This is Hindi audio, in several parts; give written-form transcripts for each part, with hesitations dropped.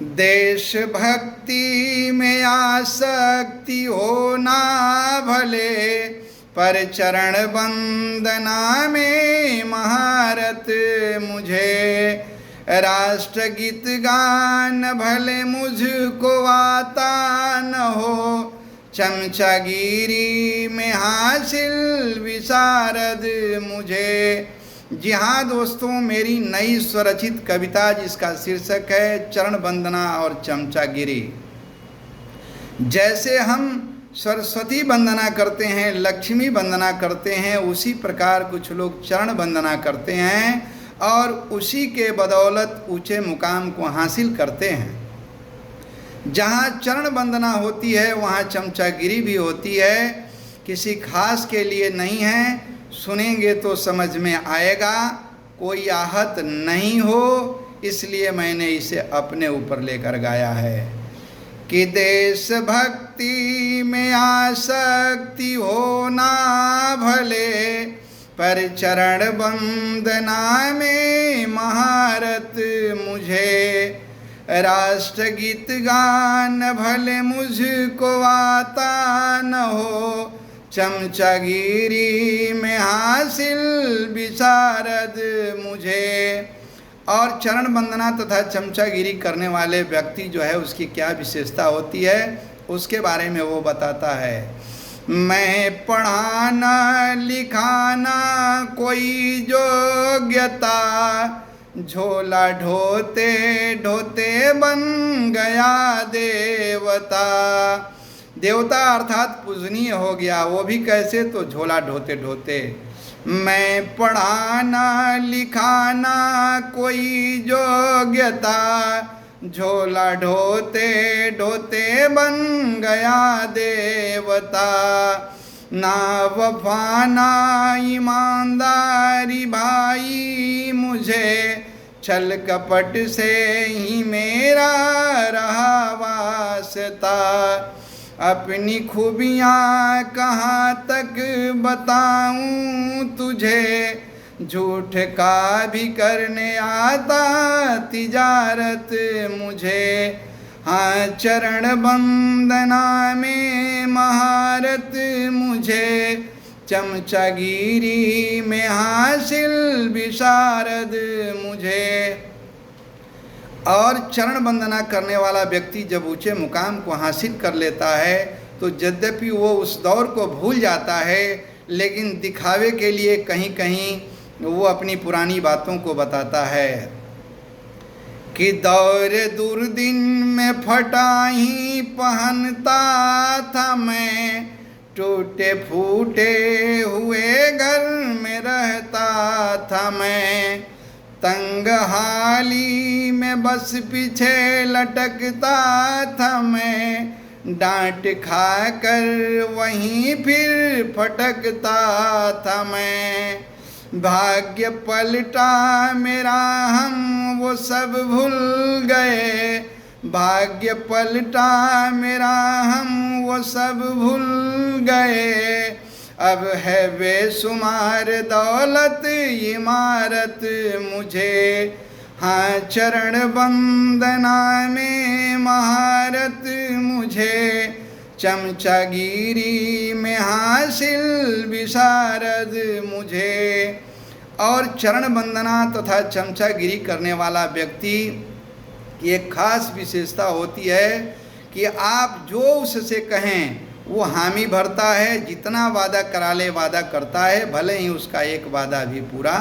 देश भक्ति में आसक्ति होना भले, पर चरण वंदना में महारत मुझे। राष्ट्रगीत गान भले मुझको आता न हो, चमचागिरी में हासिल विशारद मुझे। जी हाँ दोस्तों, मेरी नई स्वरचित कविता जिसका शीर्षक है चरण वंदना और चमचागिरी। जैसे हम सरस्वती वंदना करते हैं, लक्ष्मी वंदना करते हैं, उसी प्रकार कुछ लोग चरण वंदना करते हैं और उसी के बदौलत ऊंचे मुकाम को हासिल करते हैं। जहाँ चरण वंदना होती है वहाँ चमचागिरी भी होती है। किसी खास के लिए नहीं है, सुनेंगे तो समझ में आएगा, कोई आहत नहीं हो, इसलिए मैंने इसे अपने ऊपर लेकर गाया है कि देश भक्ति में आसक्ति होना भले, पर चरण वंदना में महारत मुझे। राष्ट्रगीत गान भले मुझको आता न हो, चमचागिरी में हासिल विशारद मुझे। और चरण वंदना तथा चमचागिरी करने वाले व्यक्ति जो है उसकी क्या विशेषता होती है उसके बारे में वो बताता है। मैं पढ़ाना लिखाना कोई योग्यता, झोला ढोते ढोते बन गया देवता। देवता अर्थात पूजनीय हो गया, वो भी कैसे, तो झोला ढोते ढोते। मैं पढ़ाना लिखाना कोई योग्यता, झोला ढोते ढोते बन गया देवता। ना वफा ना ईमानदारी भाई मुझे, छल कपट से ही मेरा रहा वास्ता। अपनी खूबियाँ कहाँ तक बताऊँ तुझे, झूठ का भी करने आता तिजारत मुझे। हाँ चरण वंदना में महारत मुझे, चमचागिरी में हासिल विशारद मुझे। और चरण वंदना करने वाला व्यक्ति जब ऊंचे मुकाम को हासिल कर लेता है तो यद्यपि वो उस दौर को भूल जाता है, लेकिन दिखावे के लिए कहीं कहीं वो अपनी पुरानी बातों को बताता है कि दौर दुर्दिन में फटा ही पहनता था मैं, टूटे फूटे हुए घर में रहता था मैं। तंग हाली में बस पीछे लटकता था मैं, डांट खाकर वहीं फिर फटकता था मैं। भाग्य पलटा मेरा हम वो सब भूल गए, भाग्य पलटा मेरा हम वो सब भूल गए। अब है बेशुमार दौलत इमारत मुझे। हाँ चरण वंदना में महारत मुझे, चमचागिरी में हासिल विशारद मुझे। और चरण वंदना तथा चमचागिरी करने वाला व्यक्ति की एक खास विशेषता होती है कि आप जो उससे कहें वो हामी भरता है, जितना वादा करा ले वादा करता है, भले ही उसका एक वादा भी पूरा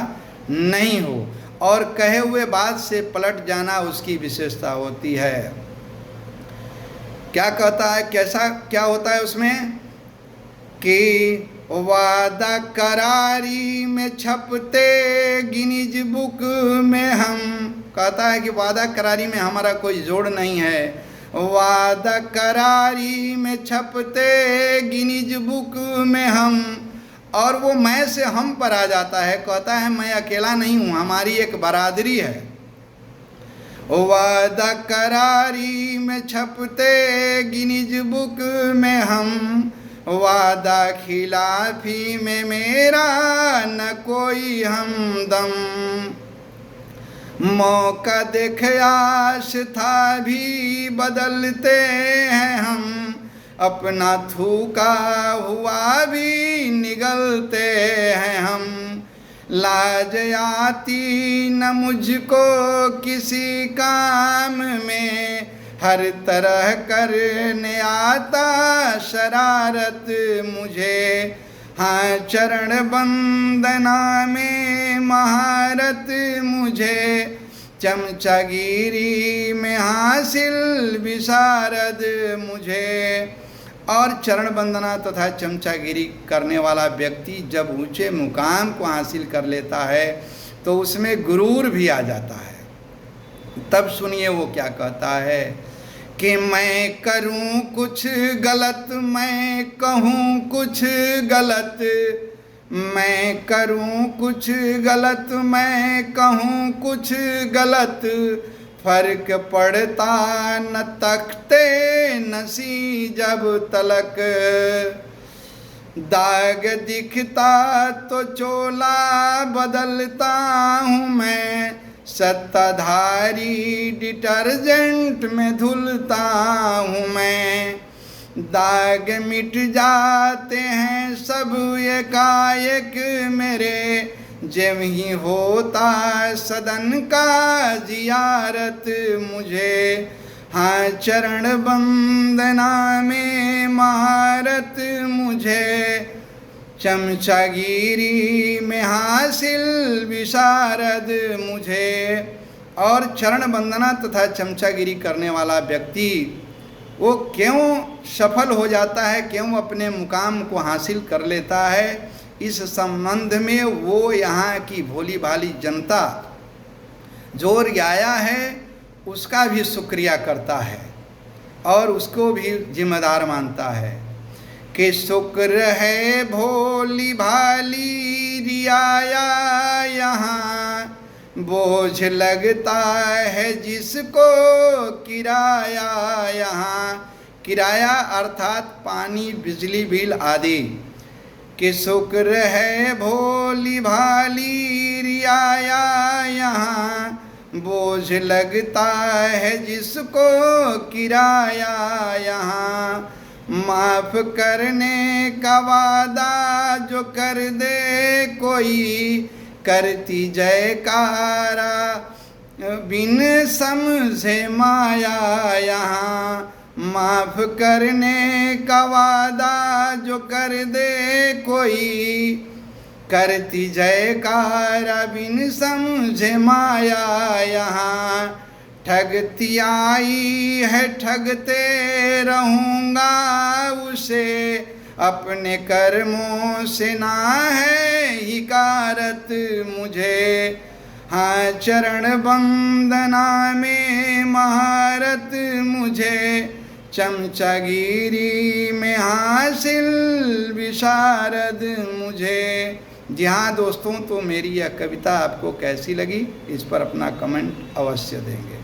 नहीं हो, और कहे हुए बात से पलट जाना उसकी विशेषता होती है। क्या कहता है, कैसा क्या होता है उसमें कि वादा करारी में छपते गिनीज बुक में हम, कहता है कि वादा करारी में हमारा कोई जोड़ नहीं है, वादा करारी में छपते गिनीज बुक में हम। और वो मैं से हम पर आ जाता है, कहता है मैं अकेला नहीं हूँ, हमारी एक बरादरी है। वादा करारी में छपते गिनीज बुक में हम, वादा खिलाफी में मेरा न कोई हमदम। मौका देख आश था भी बदलते हैं हम, अपना थूका हुआ भी निगलते हैं हम। लाज आती न मुझको किसी काम में, हर तरह करने आता शरारत मुझे। हाँ चरण वंदना में महारत मुझे, चमचागिरी में हासिल विशारद मुझे। और चरण वंदना तथा चमचागिरी करने वाला व्यक्ति जब ऊंचे मुकाम को हासिल कर लेता है तो उसमें गुरूर भी आ जाता है। तब सुनिए वो क्या कहता है कि मैं करूं कुछ गलत, मैं कहूं कुछ गलत, मैं करूं कुछ गलत, मैं कहूं कुछ गलत, फर्क पड़ता न तख्ते नसी जब तलक। दाग दिखता तो चोला बदलता हूँ मैं, सत्ताधारी डिटर्जेंट में धुलता हूँ मैं। दाग मिट जाते हैं सब एकाएक मेरे, जब ही होता सदन का जियारत मुझे। हाँ चरण वंदना में महारत मुझे, चमचागिरी में हासिल विशारद मुझे। और चरण वंदना तथा चमचागिरी करने वाला व्यक्ति वो क्यों सफल हो जाता है, क्यों अपने मुकाम को हासिल कर लेता है, इस संबंध में वो यहाँ की भोली भाली जनता जो रियाया है उसका भी शुक्रिया करता है और उसको भी जिम्मेदार मानता है कि शुक्र है भोली भाली रियाया यहाँ, बोझ लगता है जिसको किराया यहाँ। किराया अर्थात पानी बिजली बिल आदि। कि शुक्र है भोली भाली रियाया यहाँ, बोझ लगता है जिसको किराया यहाँ। माफ़ करने का वादा जो कर दे कोई, करती जयकारा बिन समझे माया यहाँ। माफ़ करने का वादा जो कर दे कोई, करती जयकारा बिन समझे माया यहाँ। ठगती आई है ठगते रहूँगा उसे, अपने कर्मों से ना है हिकारत मुझे। हाँ चरण वंदना में महारत मुझे, चमचागिरी में हासिल विशारद मुझे। जी हाँ दोस्तों, तो मेरी यह कविता आपको कैसी लगी इस पर अपना कमेंट अवश्य देंगे।